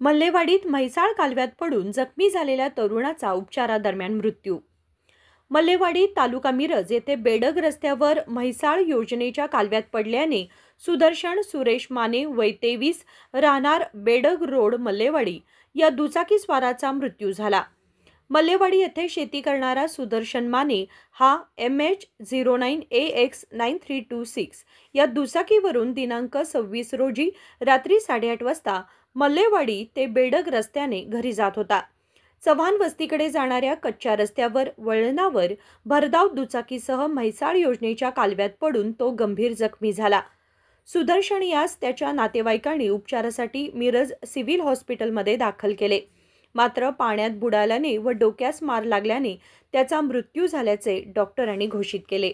मल्लेवाडीत म्हैसाळ कालव्यात पडून जखमी झालेल्या तरुणाचा उपचारादरम्यान मृत्यू। मल्लेवाडी तालुका मिरज येथे बेडग रस्त्यावर म्हैसाळ योजनेच्या कालव्यात पडल्याने सुदर्शन सुरेश माने वय 23 राहणार बेडग रोड मल्लेवाडी या दुचाकीस्वाराचा मृत्यू झाला। मल्लेवाडी येथे शेती करणारा सुदर्शन माने हा MH09AX9326 या दुचाकीवरून दिनांक 26 रोजी रात्री 8:30 वाजता मल्लेवाडी ते बेडग रस्त्याने घरी जात होता। चव्हाण वस्तीकडे जाणाऱ्या कच्च्या रस्त्यावर वळणावर भरधाव दुचाकीसह म्हैसाळ योजनेच्या कालव्यात पडून तो गंभीर जखमी झाला। सुदर्शन यास त्याच्या नातेवाईकांनी उपचारासाठी मिरज सिव्हिल हॉस्पिटलमध्ये दाखल केले, मात्र पाण्यात बुडाल्याने व डोक्यास मार लागल्याने त्याचा मृत्यू झाल्याचे डॉक्टरांनी घोषित केले।